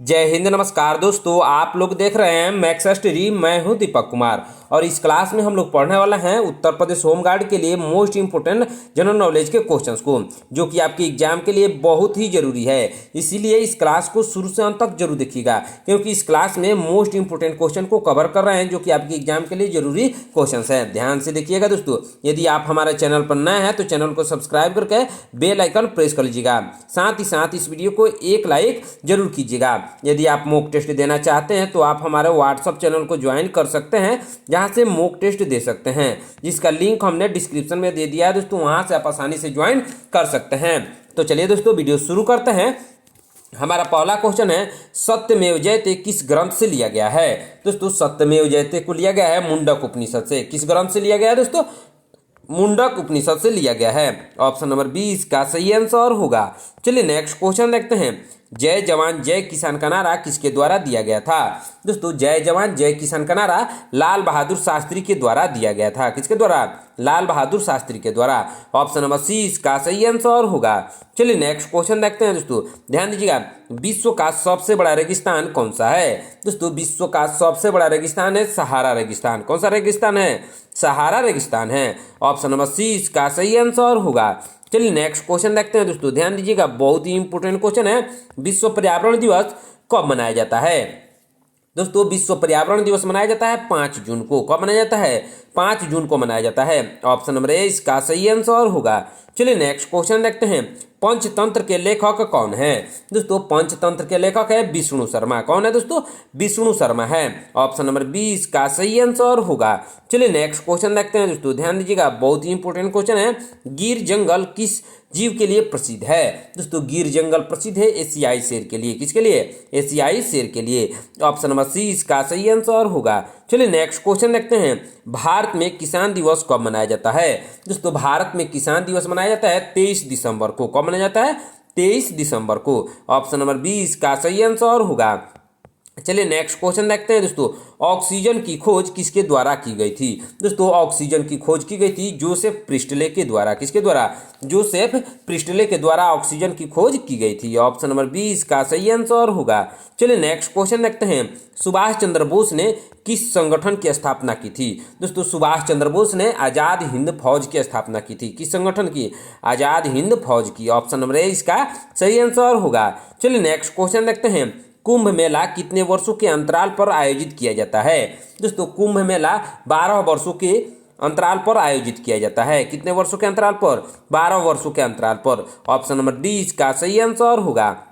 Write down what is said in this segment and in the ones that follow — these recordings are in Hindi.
जय हिंद। नमस्कार दोस्तों, आप लोग देख रहे हैं मैक्स स्टडी। मैं हूं दीपक कुमार और इस क्लास में हम लोग पढ़ने वाला हैं उत्तर प्रदेश होम गार्ड के लिए मोस्ट इंपोर्टेंट जनरल नॉलेज के क्वेश्चंस को, जो कि आपके एग्जाम के लिए बहुत ही जरूरी है। इसीलिए इस क्लास को शुरू से अंत तक जरूर देखिएगा, क्योंकि इस क्लास में मोस्ट इंपोर्टेंट क्वेश्चन को कवर कर रहे हैं जो कि आपके एग्जाम के लिए जरूरी क्वेश्चन है। ध्यान से देखिएगा दोस्तों। यदि आप हमारे चैनल पर नए हैं तो चैनल को सब्सक्राइब करके बेल आइकन प्रेस कर लीजिएगा। साथ ही साथ इस वीडियो को एक लाइक जरूर कीजिएगा। यदि आप मॉक टेस्ट देना चाहते हैं तो आप हमारे व्हाट्सएप चैनल को ज्वाइन कर सकते हैं, जहां से मॉक टेस्ट दे सकते हैं, जिसका लिंक हमने डिस्क्रिप्शन में दे दिया है दोस्तों। वहां से आप आसानी से ज्वाइन कर सकते हैं। तो चलिए दोस्तों, वीडियो शुरू करते हैं। हमारा पहला क्वेश्चन है, सत्यमेव जयते किस ग्रंथ से लिया गया है? दोस्तों, सत्यमेव जयते को लिया गया है मुंडक उपनिषद से। किस ग्रंथ से लिया गया है दोस्तों? मुंडक उपनिषद से लिया गया है। ऑप्शन नंबर 20 का सही आंसर होगा। चलिए नेक्स्ट क्वेश्चन देखते हैं। जय जवान जय किसान का नारा किसके द्वारा दिया गया था? दोस्तों, जय जवान जय किसान का नारा लाल बहादुर शास्त्री के द्वारा दिया गया था। किसके द्वारा? लाल बहादुर शास्त्री के द्वारा। ऑप्शन नंबर 30 इसका सही आंसर होगा। चलिए नेक्स्ट क्वेश्चन देखते हैं दोस्तों, ध्यान दीजिएगा। विश्व का सबसे बड़ा रेगिस्तान कौन सा है? दोस्तों, विश्व का सबसे बड़ा रेगिस्तान है सहारा रेगिस्तान। कौन सा रेगिस्तान है? सहारा रेगिस्तान है। ऑप्शन नंबर 30 का सही आंसर होगा। चलिए नेक्स्ट क्वेश्चन देखते हैं दोस्तों, ध्यान दीजिएगा, बहुत ही इंपोर्टेंट क्वेश्चन है। विश्व पर्यावरण दिवस कब मनाया जाता है? दोस्तों, विश्व पर्यावरण दिवस मनाया जाता है 5 जून को। कब मनाया जाता है? 5 जून को मनाया जाता है। ऑप्शन नंबर ए इसका सही आंसर होगा। चलिए नेक्स्ट क्वेश्चन देखते हैं। पंचतंत्र के लेखक कौन है? दोस्तों, पंचतंत्र के लेखक है विष्णु शर्मा। कौन है दोस्तों? विष्णु शर्मा है। ऑप्शन नंबर 20 का सही आंसर होगा। चलिए नेक्स्ट क्वेश्चन देखते हैं दोस्तों, ध्यान दीजिएगा, बहुत ही इंपोर्टेंट क्वेश्चन है। गिर जंगल किस जीव के लिए प्रसिद्ध है? दोस्तों, गिर जंगल प्रसिद्ध है एशियाई शेर के लिए। किसके लिए? एशियाई शेर के लिए। ऑप्शन नंबर 30 का सही आंसर होगा। चलिए नेक्स्ट क्वेश्चन देखते हैं। भारत में किसान दिवस कब मनाया जाता है? दोस्तों, भारत में किसान दिवस मनाया जाता है 23 दिसंबर को। कब मनाया जाता है? 23 दिसंबर को। ऑप्शन नंबर 20 का सही आंसर होगा। चलिए नेक्स्ट क्वेश्चन देखते हैं दोस्तों। ऑक्सीजन की खोज किसके द्वारा की गई थी? दोस्तों, ऑक्सीजन की खोज की गई थी जोसेफ प्रिस्टले के द्वारा। किसके द्वारा? जोसेफ प्रिस्टले के द्वारा ऑक्सीजन की खोज की गई थी। ऑप्शन नंबर 20 का सही आंसर होगा। चलिए नेक्स्ट क्वेश्चन देखते हैं। सुभाष चंद्र बोस ने किस संगठन की स्थापना की थी? दोस्तों, सुभाष चंद्र बोस ने आजाद हिंद फौज की स्थापना की थी। किस संगठन की? आजाद हिंद फौज की। ऑप्शन नंबर ए इसका सही आंसर होगा। चलिए नेक्स्ट क्वेश्चन देखते हैं। कुंभ मेला कितने वर्षों के अंतराल पर आयोजित किया जाता है? दोस्तों, कुंभ मेला 12 वर्षों के अंतराल पर आयोजित किया जाता है। कितने वर्षों के अंतराल पर? 12 वर्षों के अंतराल पर। ऑप्शन नंबर डी इसका सही आंसर होगा।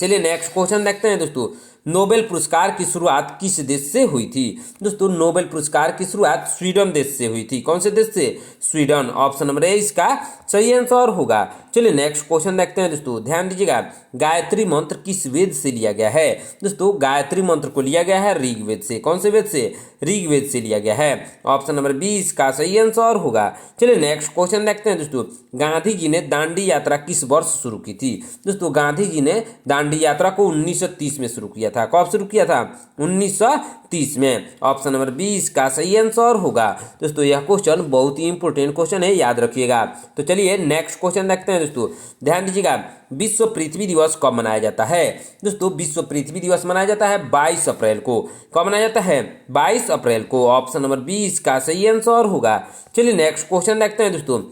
चलिए नेक्स्ट क्वेश्चन देखते हैं दोस्तों। नोबेल पुरस्कार की शुरुआत किस देश से हुई थी? दोस्तों, नोबेल पुरस्कार की शुरुआत स्वीडन देश से हुई थी। कौन से देश से? स्वीडन। ऑप्शन नंबर ए इसका सही आंसर होगा। चलिए नेक्स्ट क्वेश्चन देखते हैं दोस्तों, ध्यान दीजिएगा। गायत्री मंत्र किस वेद से लिया गया है? दोस्तों, गायत्री मंत्र को लिया गया है ऋग्वेद से। कौन से वेद से? ऋग्वेद से लिया गया है। ऑप्शन नंबर 20 का सही आंसर होगा। चलिए नेक्स्ट क्वेश्चन देखते हैं दोस्तों। गांधी जी ने दांडी यात्रा किस वर्ष शुरू की थी? दोस्तों, गांधी जी ने दांडी यात्रा को 1930 में शुरू किया था। कब शुरू किया था? 1930 में। ऑप्शन नंबर 20 का सही आंसर होगा। दोस्तों, यह क्वेश्चन बहुत ही इंपोर्टेंट क्वेश्चन है, याद रखिएगा। तो चलिए नेक्स्ट क्वेश्चन देखते हैं दोस्तों, ध्यान दीजिएगा। विश्व पृथ्वी दिवस कब मनाया जाता है? दोस्तों, विश्व पृथ्वी दिवस मनाया जाता है 22 अप्रैल को। कब मनाया जाता है? 22 अप्रैल को। ऑप्शन नंबर 20 का सही आंसर होगा। चलिए नेक्स्ट क्वेश्चन देखते हैं दोस्तों।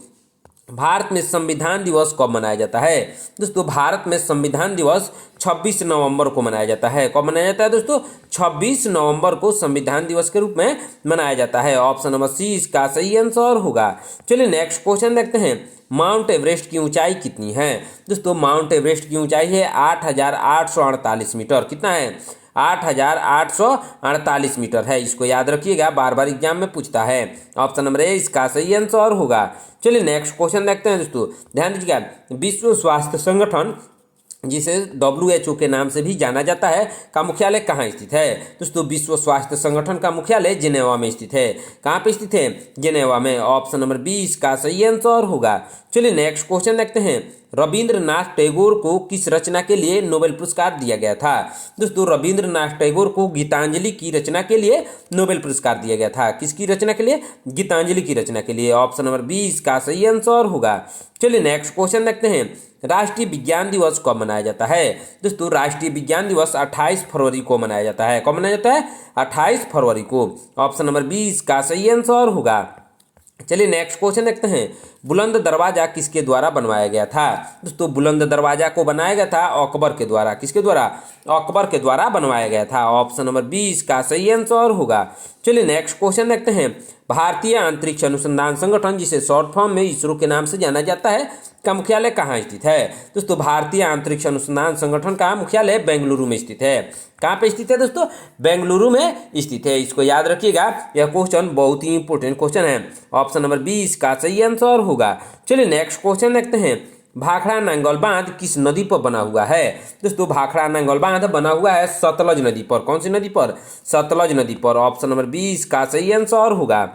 भारत में संविधान दिवस कब मनाया जाता है? दोस्तों, भारत में संविधान दिवस 26 नवंबर को मनाया जाता है। कब मनाया जाता है दोस्तों? 26 नवंबर को संविधान दिवस के रूप में मनाया जाता है। ऑप्शन नंबर सी इसका सही आंसर होगा। चलिए नेक्स्ट क्वेश्चन देखते हैं। माउंट एवरेस्ट की ऊंचाई कितनी है? दोस्तों, माउंट एवरेस्ट की ऊंचाई है 8,848 मीटर। कितना है? 8,848 मीटर है। इसको याद रखिएगा, बार बार एग्जाम में पूछता है। ऑप्शन नंबर ए इसका सही आंसर होगा। चलिए नेक्स्ट क्वेश्चन देखते हैं दोस्तों, ध्यान दीजिएगा। विश्व स्वास्थ्य संगठन, जिसे WHO के नाम से भी जाना जाता है, का मुख्यालय कहाँ स्थित है? दोस्तों, विश्व स्वास्थ्य संगठन का मुख्यालय जिनेवा में स्थित है। कहाँ पे स्थित है? जिनेवा में। ऑप्शन नंबर 20 का सही आंसर होगा। चलिए नेक्स्ट क्वेश्चन देखते हैं। रविंद्रनाथ टैगोर को किस रचना के लिए नोबेल पुरस्कार दिया गया था? दोस्तों रविंद्रनाथ टैगोर को गीतांजलि की रचना के लिए नोबेल पुरस्कार दिया गया था। किसकी रचना के लिए? गीतांजलि की रचना के लिए। ऑप्शन नंबर 20 का सही आंसर होगा। चलिए नेक्स्ट क्वेश्चन देखते हैं। राष्ट्रीय विज्ञान दिवस कब मनाया जाता है? दोस्तों राष्ट्रीय विज्ञान दिवस 28 फरवरी को मनाया जाता है। कब मनाया जाता है? 28 फरवरी को। ऑप्शन नंबर 20 का सही आंसर होगा। चलिए नेक्स्ट क्वेश्चन देखते हैं। बुलंद दरवाजा किसके द्वारा बनवाया गया था? दोस्तों बुलंद दरवाजा को बनाया गया था अकबर के द्वारा। किसके द्वारा? अकबर के द्वारा बनवाया गया था। ऑप्शन नंबर 20 का सही आंसर होगा। चलिए नेक्स्ट क्वेश्चन देखते हैं। भारतीय अंतरिक्ष अनुसंधान संगठन, जिसे शॉर्ट फॉर्म में इसरो के नाम से जाना जाता है, का मुख्यालय कहाँ स्थित है? दोस्तों भारतीय अंतरिक्ष अनुसंधान संगठन का मुख्यालय बेंगलुरु में स्थित है। कहाँ पे स्थित है दोस्तों? बेंगलुरु में स्थित है। इसको याद रखिएगा, यह क्वेश्चन बहुत ही इंपॉर्टेंट क्वेश्चन है। ऑप्शन नंबर 20 का सही आंसर होगा। चलिए नेक्स्ट क्वेश्चन देखते हैं। भाखड़ा नांगल बांध किस नदी पर बना हुआ है? दोस्तों भाखड़ा नांगल बांध बना हुआ है सतलज नदी पर। कौन सी नदी पर? सतलज नदी पर। ऑप्शन नंबर 20 का सही आंसर होगा।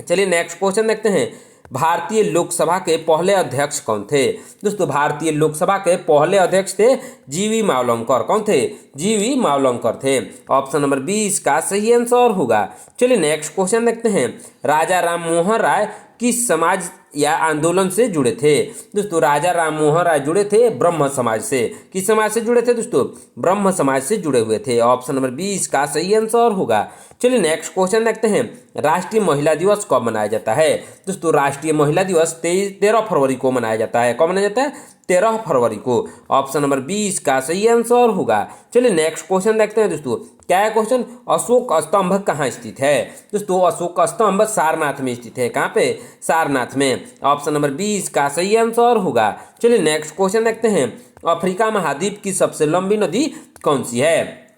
चलिए नेक्स्ट क्वेश्चन देखते हैं। भारतीय लोकसभा के पहले अध्यक्ष कौन थे? दोस्तों भारतीय लोकसभा के पहले अध्यक्ष थे जीवी मावलंकर। कौन थे? जीवी मावलंकर थे। ऑप्शन नंबर 20 का सही आंसर होगा। चलिए नेक्स्ट क्वेश्चन देखते हैं। राजा राम मोहन राय किस समाज या आंदोलन से जुड़े थे? दोस्तों राजा राम मोहन राय जुड़े थे ब्रह्म समाज से। किस समाज से जुड़े थे दोस्तों? ब्रह्म समाज से जुड़े हुए थे। ऑप्शन नंबर 20 का सही आंसर होगा। चलिए नेक्स्ट क्वेश्चन देखते हैं। राष्ट्रीय महिला दिवस कब मनाया जाता है? दोस्तों राष्ट्रीय महिला दिवस 13 फरवरी को मनाया जाता है। कब मनाया जाता है? 13 फरवरी को। ऑप्शन नंबर 20 का सही आंसर होगा। चलिए नेक्स्ट क्वेश्चन देखते हैं दोस्तों। क्या है क्वेश्चन? अशोक स्तंभ कहाँ स्थित है? दोस्तों अशोक स्तंभ सारनाथ में स्थित है। कहाँ पे? सारनाथ में। ऑप्शन नंबर 20 का सही आंसर होगा। चलिए नेक्स्ट क्वेश्चन देखते हैं। अफ्रीका महाद्वीप की सबसे लंबी नदी कौन सी है?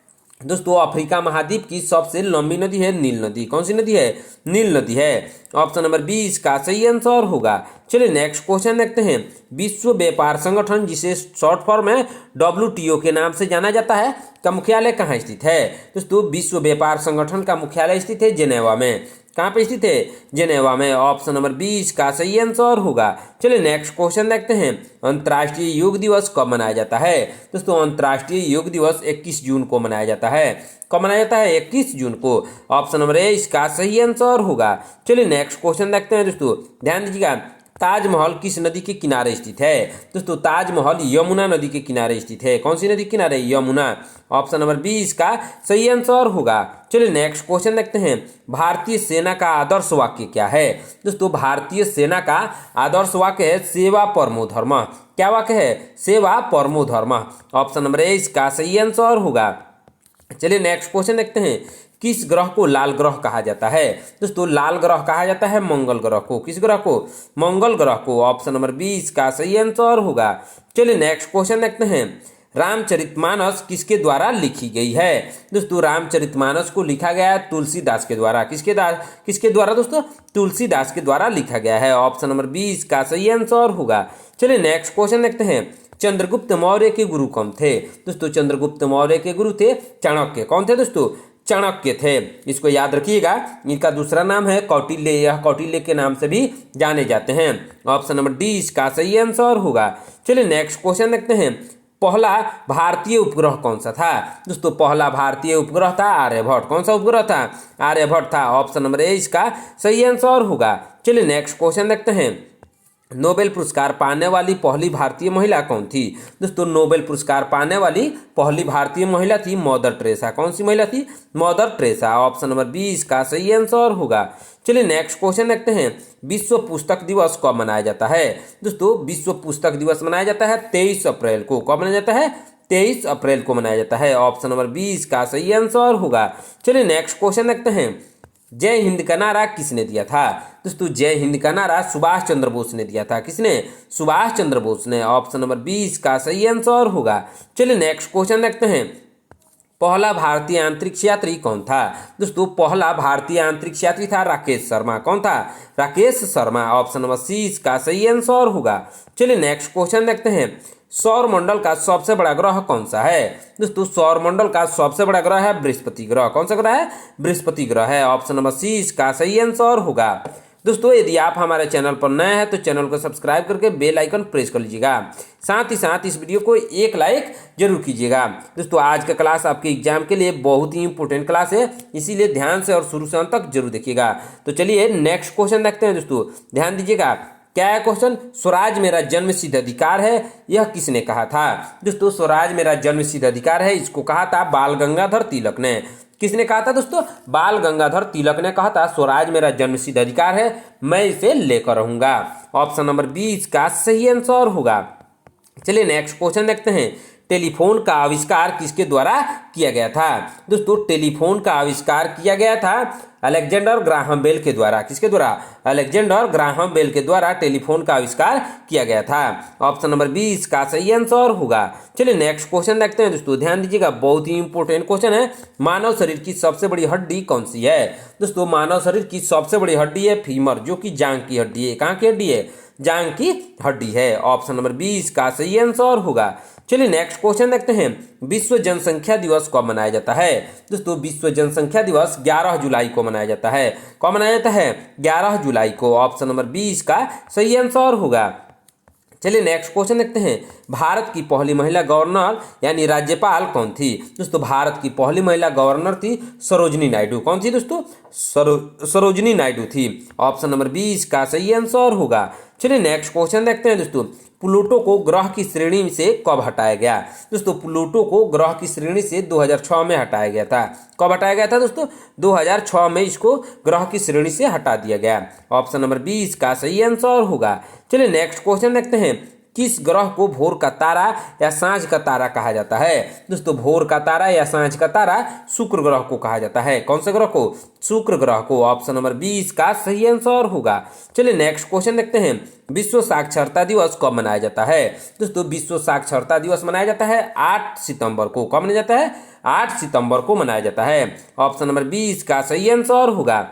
दोस्तों अफ्रीका महाद्वीप की सबसे लंबी नदी है नील नदी। कौन सी नदी है? नील नदी है। ऑप्शन नंबर 20 का सही आंसर होगा। चलिए नेक्स्ट क्वेश्चन देखते हैं। विश्व व्यापार संगठन, जिसे शॉर्ट फॉर्म में WTO के नाम से जाना जाता है, का मुख्यालय कहाँ स्थित है? दोस्तों विश्व व्यापार संगठन का मुख्यालय स्थित है जेनेवा में। कहाँ पे स्थित है? जेनेवा में। ऑप्शन नंबर 20 का सही आंसर होगा। चलिए नेक्स्ट क्वेश्चन देखते हैं। अंतर्राष्ट्रीय योग दिवस कब मनाया जाता है? दोस्तों अंतर्राष्ट्रीय योग दिवस 21 जून को मनाया जाता है। कब मनाया जाता है? 21 जून को। ऑप्शन नंबर 20 का सही आंसर होगा। चलिए नेक्स्ट क्वेश्चन देखते हैं दोस्तों। ध्यान दीजिएगा। ताजमहल किस नदी के किनारे स्थित है? दोस्तों ताजमहल यमुना नदी के किनारे स्थित है। कौन सी नदी के किनारे? यमुना। ऑप्शन नंबर 20 का सही आंसर होगा। चलिए नेक्स्ट क्वेश्चन देखते हैं। भारतीय सेना का आदर्श वाक्य क्या है? दोस्तों भारतीय सेना का आदर्श वाक्य है सेवा परमो धर्म। क्या वाक्य है? सेवा परमो धर्म। ऑप्शन नंबर 20 का सही आंसर होगा। चलिए नेक्स्ट क्वेश्चन देखते हैं। किस ग्रह को लाल ग्रह कहा जाता है? दोस्तों लाल ग्रह कहा जाता है मंगल ग्रह को। किस ग्रह को? मंगल ग्रह को। ऑप्शन नंबर 20 का सही आंसर होगा। चलिए नेक्स्ट क्वेश्चन देखते हैं। रामचरितमानस किसके द्वारा लिखी गई है? दोस्तों रामचरितमानस को लिखा गया है तुलसीदास के द्वारा। किसके द्वारा दोस्तों? तुलसीदास के द्वारा लिखा गया है। ऑप्शन नंबर 20 का सही आंसर होगा। चलिए नेक्स्ट क्वेश्चन देखते हैं। चंद्रगुप्त मौर्य के गुरु कौन थे? दोस्तों चंद्रगुप्त मौर्य के गुरु थे चाणक्य। कौन थे दोस्तों? चाणक्य थे। इसको याद रखिएगा। इनका दूसरा नाम है कौटिल्य। यह कौटिल्य के नाम से भी जाने जाते हैं। ऑप्शन नंबर 20 का सही आंसर होगा। चलिए नेक्स्ट क्वेश्चन देखते हैं। पहला भारतीय उपग्रह कौन सा था? दोस्तों पहला भारतीय उपग्रह था आर्यभट्ट। कौन सा उपग्रह था? आर्यभट्ट था। ऑप्शन नंबर 20 का सही आंसर होगा। चलिए नेक्स्ट क्वेश्चन देखते हैं। नोबेल पुरस्कार पाने वाली पहली भारतीय महिला कौन थी? दोस्तों नोबेल पुरस्कार पाने वाली पहली भारतीय महिला थी मदर टेरेसा। कौन सी महिला थी? Mother Teresa. ऑप्शन नंबर 20 का सही आंसर होगा। चलिए नेक्स्ट क्वेश्चन देखते हैं। विश्व पुस्तक दिवस कब मनाया जाता है? दोस्तों विश्व पुस्तक दिवस मनाया जाता है 23 अप्रैल को। कब मनाया जाता है? 23 अप्रैल को मनाया जाता है। ऑप्शन नंबर 20 का सही आंसर होगा। चलिए नेक्स्ट क्वेश्चन देखते हैं। जय हिंद का नारा किसने दिया था? दोस्तों जय हिंद का नारा सुभाष चंद्र बोस ने दिया था। किसने? सुभाष चंद्र बोस ने। ऑप्शन नंबर 20 का सही आंसर होगा। चलिए नेक्स्ट क्वेश्चन देखते हैं। पहला भारतीय अंतरिक्ष यात्री कौन था? दोस्तों पहला भारतीय अंतरिक्ष यात्री था राकेश शर्मा। कौन था? राकेश शर्मा। ऑप्शन नंबर 20 का सही आंसर होगा। चलिए नेक्स्ट क्वेश्चन देखते हैं। सौर मंडल का सबसे बड़ा ग्रह कौन सा है? दोस्तों सौर मंडल का सबसे बड़ा ग्रह है बृहस्पति ग्रह। कौन सा ग्रह है? बृहस्पति ग्रह है। ऑप्शन नंबर 20 का सही आंसर होगा। दोस्तों यदि आप हमारे चैनल पर नए हैं तो चैनल को सब्सक्राइब करके बेल आइकन प्रेस कर लीजिएगा। साथ ही साथ इस वीडियो को एक लाइक जरूर कीजिएगा। दोस्तों आज का क्लास आपके एग्जाम के लिए बहुत ही इंपॉर्टेंट क्लास है, इसीलिए ध्यान से और शुरू से अंत तक जरूर देखिएगा। तो चलिए नेक्स्ट क्वेश्चन देखते हैं। दोस्तों ध्यान दीजिएगा, क्या है क्वेश्चन? स्वराज मेरा जन्मसिद्ध अधिकार है, यह किसने कहा था? दोस्तों स्वराज मेरा जन्मसिद्ध अधिकार है, इसको कहा था बाल गंगाधर तिलक ने। किसने कहा था दोस्तों? बाल गंगाधर तिलक ने कहा था स्वराज मेरा जन्मसिद्ध अधिकार है, मैं इसे लेकर रहूंगा। ऑप्शन नंबर 20 का सही आंसर होगा। चलिए नेक्स्ट क्वेश्चन देखते हैं, टेलीफोन का आविष्कार किसके द्वारा किया गया था? दोस्तों टेलीफोन का आविष्कार किया गया था अलेक्जेंडर ग्राहम बेल के द्वारा। किसके द्वारा? अलेक्जेंडर ग्राहम बेल के द्वारा टेलीफोन का आविष्कार किया गया था। ऑप्शन नंबर 20 का सही आंसर होगा। चलिए नेक्स्ट क्वेश्चन देखते हैं। दोस्तों ध्यान दीजिएगा, बहुत ही इंपॉर्टेंट क्वेश्चन है, मानव शरीर की सबसे बड़ी हड्डी कौन सी है? दोस्तों मानव शरीर की सबसे बड़ी हड्डी है फीमर, जो कि जांघ की हड्डी है। कहाँ की हड्डी है? जांघ की हड्डी है। ऑप्शन नंबर 20 का सही आंसर होगा। चलिए नेक्स्ट क्वेश्चन देखते हैं, विश्व जनसंख्या दिवस कब मनाया जाता है? दोस्तों विश्व जनसंख्या दिवस 11 जुलाई को मनाया जाता है। कब मनाया जाता है? 11 जुलाई को। ऑप्शन नंबर 20 का सही आंसर होगा। चलिए नेक्स्ट क्वेश्चन देखते हैं, भारत की पहली महिला गवर्नर यानी राज्यपाल कौन थी? दोस्तों भारत की पहली महिला गवर्नर थी सरोजनी नायडू। कौन थी दोस्तों? सरोजनी नायडू थी। ऑप्शन नंबर 20 का सही आंसर होगा। चलिए नेक्स्ट क्वेश्चन देखते हैं। दोस्तों प्लूटो को ग्रह की श्रेणी से कब हटाया गया? दोस्तों प्लूटो को ग्रह की श्रेणी से 2006 में हटाया गया था। कब हटाया गया था दोस्तों? 2006 में इसको ग्रह की श्रेणी से हटा दिया गया। ऑप्शन नंबर 20 का सही आंसर होगा। चलिए नेक्स्ट क्वेश्चन देखते हैं, किस ग्रह को भोर का तारा या सांझ का तारा कहा जाता है? दोस्तों भोर का तारा या सांझ का तारा शुक्र ग्रह को कहा जाता है। कौन से ग्रह को? शुक्र ग्रह को। ऑप्शन नंबर 20 का सही आंसर होगा। चलिए नेक्स्ट क्वेश्चन देखते हैं, विश्व साक्षरता दिवस कब मनाया जाता है? दोस्तों विश्व साक्षरता दिवस मनाया जाता है 8 सितंबर को। कब मनाया जाता है? 8 सितंबर को मनाया जाता है। ऑप्शन नंबर 20 का सही आंसर होगा।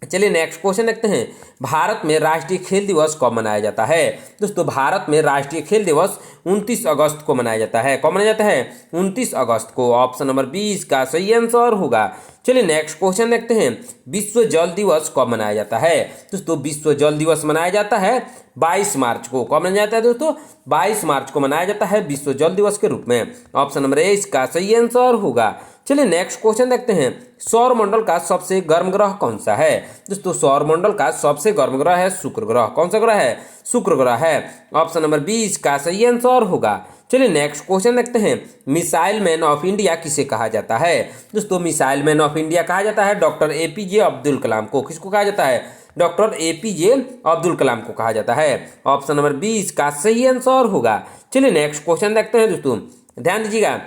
चलिए नेक्स्ट क्वेश्चन देखते हैं, भारत में राष्ट्रीय खेल दिवस कब मनाया जाता है? दोस्तों भारत में राष्ट्रीय खेल दिवस 29 अगस्त को मनाया जाता है। कब मनाया जाता है? 29 अगस्त को। ऑप्शन नंबर 20 का सही आंसर होगा। चलिए नेक्स्ट क्वेश्चन देखते हैं, विश्व जल दिवस कब मनाया जाता है? दोस्तों विश्व जल दिवस मनाया जाता है 22 मार्च को। कब मनाया जाता है दोस्तों? 22 मार्च को मनाया जाता है विश्व जल दिवस के रूप में। ऑप्शन नंबर 21 का सही आंसर होगा। चलिए नेक्स्ट क्वेश्चन देखते हैं, सौर मंडल का सबसे गर्म ग्रह कौन सा है? दोस्तों सौर मंडल का सबसे गर्म ग्रह है शुक्र ग्रह। कौन सा ग्रह है? शुक्र ग्रह है। ऑप्शन नंबर 20 का सही आंसर होगा। चलिए नेक्स्ट क्वेश्चन देखते हैं, मिसाइल मैन ऑफ इंडिया किसे कहा जाता है? दोस्तों मिसाइल मैन ऑफ इंडिया कहा जाता है डॉक्टर APJ अब्दुल कलाम को। किसको कहा जाता है? डॉक्टर APJ अब्दुल कलाम को कहा जाता है। ऑप्शन नंबर 20 का सही आंसर होगा। चलिए नेक्स्ट क्वेश्चन देखते हैं। दोस्तों ध्यान दीजिएगा,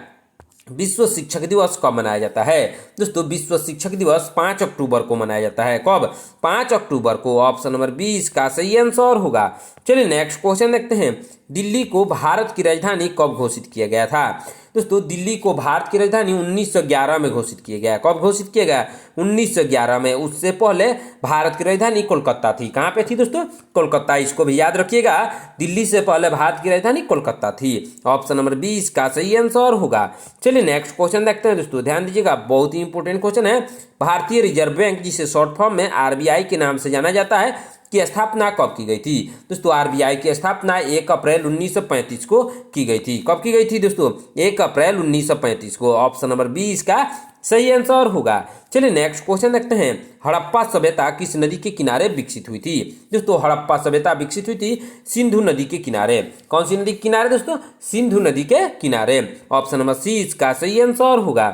विश्व शिक्षक दिवस कब मनाया जाता है? दोस्तों विश्व शिक्षक दिवस 5 अक्टूबर को मनाया जाता है। कब? 5 अक्टूबर को। ऑप्शन नंबर 20 का सही आंसर होगा। चलिए नेक्स्ट क्वेश्चन देखते हैं, दिल्ली को भारत की राजधानी कब घोषित किया गया था? दोस्तों दिल्ली को भारत की राजधानी 1911 में घोषित किया गया। कब घोषित किया गया? 1911 में। उससे पहले भारत की राजधानी कोलकाता थी। कहाँ पे थी दोस्तों? कोलकाता। इसको भी याद रखिएगा, दिल्ली से पहले भारत की राजधानी कोलकाता थी। ऑप्शन नंबर 20 का सही आंसर होगा। चलिए नेक्स्ट क्वेश्चन देखते हैं। दोस्तों ध्यान दीजिएगा, बहुत ही इंपॉर्टेंट क्वेश्चन है, भारतीय रिजर्व बैंक जिसे शॉर्ट फॉर्म में RBI के नाम से जाना जाता है की स्थापना कब की गई थी? दोस्तों RBI की स्थापना 1 अप्रैल 1935 को की गई थी। कब की गई थी दोस्तों? 1 अप्रैल 1935 को। ऑप्शन नंबर 20 का सही आंसर होगा। चलिए नेक्स्ट क्वेश्चन देखते हैं, हड़प्पा सभ्यता किस नदी के किनारे विकसित हुई थी? दोस्तों हड़प्पा सभ्यता विकसित हुई थी सिंधु नदी के किनारे। कौन सी नदी के किनारे दोस्तों? सिंधु नदी के किनारे। ऑप्शन नंबर 20 का सही आंसर होगा।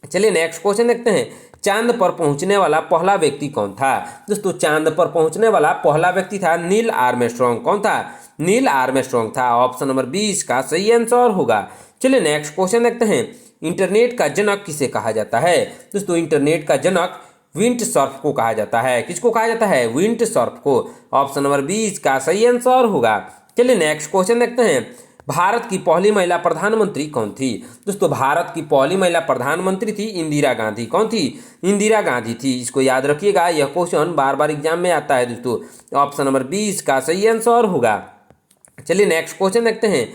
चलिए नेक्स्ट क्वेश्चन देखते हैं, चांद पर पहुंचने वाला पहला व्यक्ति कौन था? दोस्तों चांद पर पहुंचने वाला पहला व्यक्ति था नील आर्मस्ट्रांग। कौन था? नील आर्मस्ट्रांग था। ऑप्शन नंबर 20 का सही आंसर होगा। चलिए नेक्स्ट क्वेश्चन देखते हैं, इंटरनेट का जनक किसे कहा जाता है? दोस्तों इंटरनेट का जनक विंडसर्फ को कहा जाता है। किसको कहा जाता है? विंडसर्फ को। ऑप्शन नंबर 20 का सही आंसर होगा। चलिए नेक्स्ट क्वेश्चन देखते हैं, भारत की पहली महिला प्रधानमंत्री कौन थी? दोस्तों भारत की पहली महिला प्रधानमंत्री थी इंदिरा गांधी। कौन थी? इंदिरा गांधी थी। इसको याद रखिएगा, यह क्वेश्चन बार बार एग्जाम में आता है दोस्तों। ऑप्शन नंबर 20 का सही आंसर होगा। चलिए नेक्स्ट क्वेश्चन देखते हैं,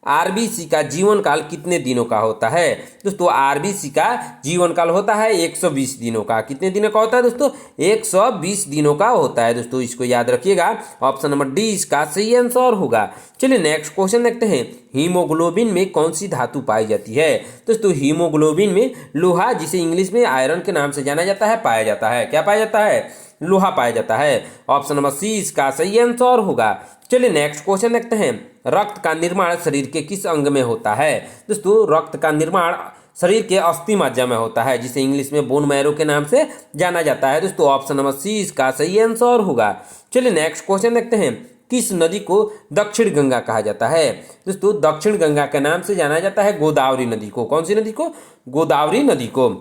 आरबीसी का जीवन काल कितने दिनों का होता है? दोस्तों आरबीसी का जीवन काल होता है 120 दिनों का। कितने दिनों का होता है दोस्तों? 120 दिनों का होता है दोस्तों, इसको याद रखिएगा। ऑप्शन नंबर डी इसका सही आंसर होगा। चलिए नेक्स्ट क्वेश्चन देखते हैं। हीमोग्लोबिन में कौन सी धातु पाई जाती है? दोस्तों हीमोग्लोबिन में लोहा, जिसे इंग्लिश में आयरन के नाम से जाना जाता है, पाया जाता है। क्या पाया जाता है? लोहा पाया जाता है। ऑप्शन नंबर सी इसका सही आंसर होगा। चलिए नेक्स्ट क्वेश्चन देखते हैं। रक्त का निर्माण शरीर के किस अंग में होता है? दोस्तों रक्त का निर्माण शरीर के अस्थि मज्जा में होता है, जिसे इंग्लिश में बोन मैरो के नाम से जाना जाता है दोस्तों। ऑप्शन नंबर सी इसका सही आंसर होगा। चलिए नेक्स्ट क्वेश्चन देखते हैं। किस नदी को दक्षिण गंगा कहा जाता है? दोस्तों दक्षिण गंगा के नाम से जाना जाता है गोदावरी नदी को। कौन सी नदी को? गोदावरी नदी को।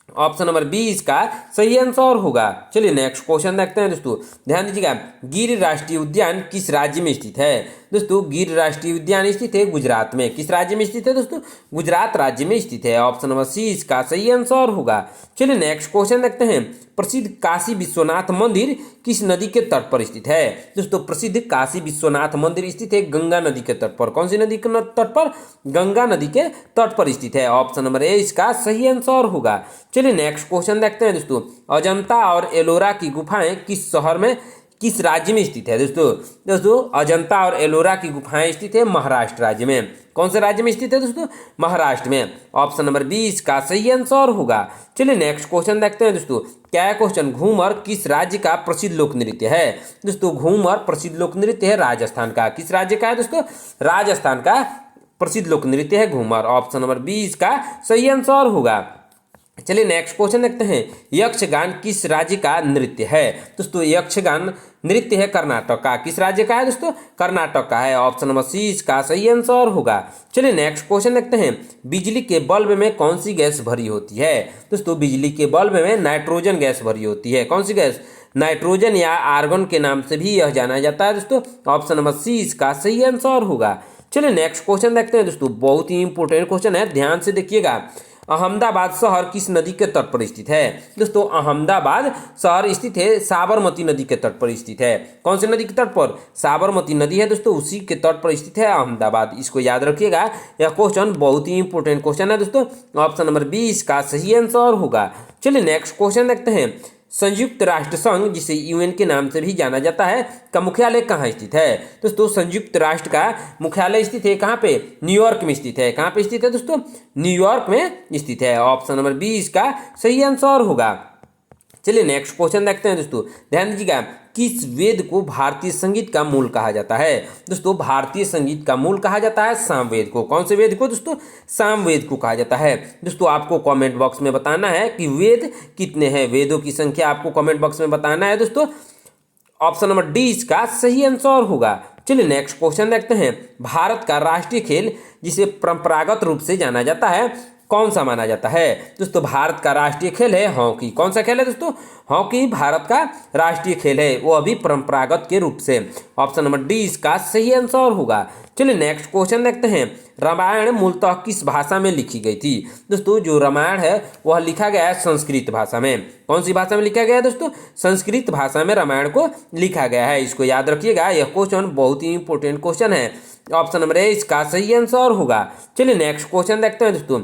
ऑप्शन नंबर बी इसका सही आंसर होगा। चलिए नेक्स्ट क्वेश्चन देखते हैं दोस्तों, ध्यान दीजिएगा। गिर राष्ट्रीय उद्यान किस राज्य में स्थित है? दोस्तों गिर राष्ट्रीय उद्यान स्थित है गुजरात में। किस राज्य में स्थित है दोस्तों? गुजरात राज्य में स्थित है। ऑप्शन नंबर सी इसका सही आंसर होगा। चलिए नेक्स्ट क्वेश्चन देखते हैं। प्रसिद्ध काशी विश्वनाथ मंदिर किस नदी के तट पर स्थित है? दोस्तों प्रसिद्ध काशी विश्वनाथ मंदिर स्थित है गंगा नदी के तट पर। कौन सी नदी के तट पर? गंगा नदी के तट पर स्थित है। ऑप्शन नंबर ए इसका सही आंसर होगा। चलिए नेक्स्ट क्वेश्चन देखते हैं दोस्तों। अजंता और एलोरा की गुफाएं किस शहर में, किस राज्य में स्थित है? दोस्तों अजंता और एलोरा की गुफाएं स्थित है महाराष्ट्र राज्य में। कौन से राज्य में स्थित है दोस्तों? महाराष्ट्र में। ऑप्शन नंबर बी इसका सही आंसर होगा। चलिए नेक्स्ट क्वेश्चन देखते हैं दोस्तों। क्या है क्वेश्चन? घूमर किस राज्य का प्रसिद्ध लोक नृत्य है? दोस्तों घूमर प्रसिद्ध लोक नृत्य है राजस्थान का। किस राज्य का है दोस्तों? राजस्थान का प्रसिद्ध लोक नृत्य है घूमर। ऑप्शन नंबर बी इसका सही आंसर होगा। चलिए नेक्स्ट क्वेश्चन देखते हैं। यक्षगान किस राज्य का नृत्य है? दोस्तों यक्षगान नृत्य है कर्नाटक का। किस राज्य का है दोस्तों? कर्नाटक का है। ऑप्शन नंबर सी इसका सही आंसर होगा। चलिए नेक्स्ट क्वेश्चन देखते हैं। बिजली के बल्ब में कौन सी गैस भरी होती है? दोस्तों बिजली के बल्ब में नाइट्रोजन गैस भरी होती है। कौन सी गैस? नाइट्रोजन या आर्गन के नाम से भी यह जाना जाता है दोस्तों। ऑप्शन नंबर सी इसका सही आंसर होगा। चलिए नेक्स्ट क्वेश्चन देखते हैं दोस्तों। बहुत ही इंपॉर्टेंट क्वेश्चन है, ध्यान से देखिएगा। अहमदाबाद शहर किस नदी के तट पर स्थित है? दोस्तों अहमदाबाद शहर स्थित है साबरमती नदी के तट पर स्थित है। कौन सी नदी के तट पर? साबरमती नदी है दोस्तों, उसी के तट पर स्थित है अहमदाबाद। इसको याद रखिएगा, यह क्वेश्चन बहुत ही इंपॉर्टेंट क्वेश्चन है दोस्तों। ऑप्शन नंबर बी इसका सही आंसर होगा। चलिए नेक्स्ट क्वेश्चन देखते हैं। संयुक्त राष्ट्र संघ, जिसे यूएन के नाम से भी जाना जाता है, का मुख्यालय कहाँ स्थित है? दोस्तों संयुक्त राष्ट्र का मुख्यालय स्थित है कहाँ पे? न्यूयॉर्क में स्थित है। कहाँ पे स्थित है दोस्तों? न्यूयॉर्क में स्थित है। ऑप्शन नंबर बी इसका सही आंसर होगा। चलिए नेक्स्ट क्वेश्चन देखते हैं दोस्तों, ध्यान दीजिएगा। किस वेद को भारतीय संगीत का मूल कहा जाता है? दोस्तों भारतीय संगीत का मूल कहा जाता है सामवेद को। कौन से वेद को दोस्तों? सामवेद को कहा जाता है। दोस्तों आपको कमेंट बॉक्स में बताना है कि वेद कितने हैं, वेदों की संख्या आपको कमेंट बॉक्स में बताना है दोस्तों। ऑप्शन नंबर डी इसका सही आंसर होगा। चलिए नेक्स्ट क्वेश्चन देखते हैं। भारत का राष्ट्रीय खेल, जिसे परंपरागत रूप से जाना जाता है, कौन सा माना जाता है? दोस्तों भारत का राष्ट्रीय खेल है हॉकी। कौन सा खेल है दोस्तों? हॉकी भारत का राष्ट्रीय खेल है, वो अभी परंपरागत के रूप से। ऑप्शन नंबर डी इसका सही आंसर होगा। चलिए नेक्स्ट क्वेश्चन देखते हैं। रामायण मूलतः किस भाषा में लिखी गई थी? दोस्तों जो रामायण है वह लिखा गया है संस्कृत भाषा में। कौन सी भाषा में लिखा गया है दोस्तों? संस्कृत भाषा में रामायण को लिखा गया है। इसको याद रखिएगा, यह क्वेश्चन बहुत ही इंपॉर्टेंट क्वेश्चन है। ऑप्शन नंबर ए इसका सही आंसर होगा। चलिए नेक्स्ट क्वेश्चन देखते हैं दोस्तों।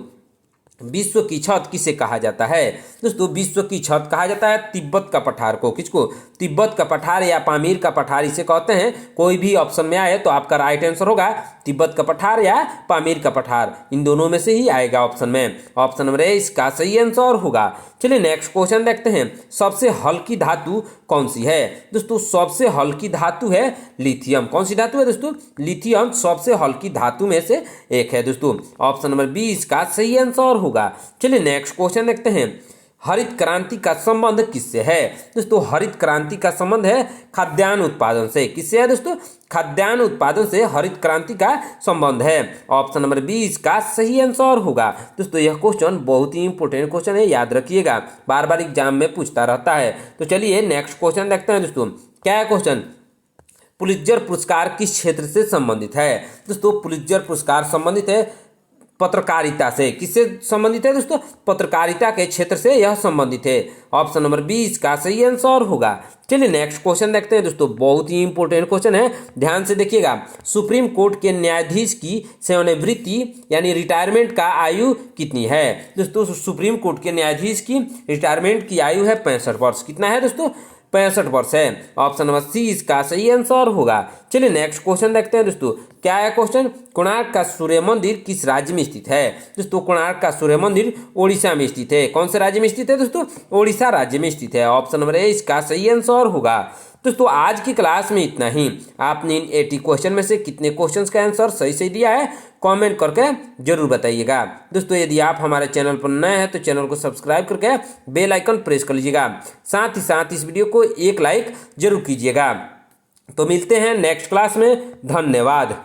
विश्व की छत किसे कहा जाता है? दोस्तों विश्व की छत कहा जाता है तिब्बत का पठार को। किसको? तिब्बत का पठार या पामीर का पठार इसे कहते हैं। कोई भी ऑप्शन में आए तो आपका राइट आंसर होगा तिब्बत का पठार या पामीर का पठार, इन दोनों में से ही आएगा ऑप्शन में। ऑप्शन नंबर ए इसका सही आंसर होगा। चलिए नेक्स्ट क्वेश्चन देखते हैं। सबसे हल्की धातु कौन सी है? दोस्तों सबसे हल्की धातु है लिथियम। कौन सी धातु है दोस्तों? लिथियम सबसे हल्की धातु में से एक है दोस्तों। ऑप्शन नंबर बी इसका सही आंसर होगा। चलिए नेक्स्ट क्वेश्चन देखते हैं। हरित क्रांति का संबंध किससे है? दोस्तों हरित क्रांति का संबंध है खाद्यान्न उत्पादन से। किससे है दोस्तों? खाद्यान्न उत्पादन से हरित क्रांति का संबंध है। ऑप्शन नंबर बी इसका सही आंसर होगा। दोस्तों यह क्वेश्चन बहुत ही इंपॉर्टेंट क्वेश्चन है, याद रखिएगा, बार बार एग्जाम में पूछता रहता है। तो चलिए नेक्स्ट क्वेश्चन देखते हैं दोस्तों। क्या है क्वेश्चन? पुलित्जर पुरस्कार किस क्षेत्र से संबंधित है? दोस्तों पुलित्जर पुरस्कार संबंधित है पत्रकारिता से। किससे संबंधित है दोस्तों? पत्रकारिता के क्षेत्र से यह संबंधित है। ऑप्शन नंबर 20 का सही आंसर होगा। चलिए नेक्स्ट क्वेश्चन देखते हैं दोस्तों, बहुत ही इंपॉर्टेंट क्वेश्चन है, ध्यान से देखिएगा। सुप्रीम कोर्ट के न्यायाधीश की सेवानिवृत्ति यानी रिटायरमेंट का आयु कितनी है? दोस्तों सुप्रीम कोर्ट के न्यायाधीश की रिटायरमेंट की आयु है 65 वर्ष। कितना है दोस्तों? 65 वर्ष है। ऑप्शन नंबर सी इसका सही आंसर होगा। चलिए नेक्स्ट क्वेश्चन देखते हैं दोस्तों, क्या है क्वेश्चन? कोणार्क का सूर्य मंदिर किस राज्य में स्थित है? दोस्तों कोणार्क का सूर्य मंदिर ओडिशा में स्थित है। कौन से राज्य में स्थित है दोस्तों? ओडिशा राज्य में स्थित है। ऑप्शन नंबर ए इसका सही आंसर होगा। दोस्तों आज की क्लास में इतना ही। आपने इन 80 क्वेश्चन में से कितने क्वेश्चंस का आंसर सही सही दिया है कमेंट करके जरूर बताइएगा। दोस्तों यदि आप हमारे चैनल पर नए हैं तो चैनल को सब्सक्राइब करके बेल आइकन प्रेस कर लीजिएगा। साथ ही साथ इस वीडियो को एक लाइक जरूर कीजिएगा। तो मिलते हैं नेक्स्ट क्लास में। धन्यवाद।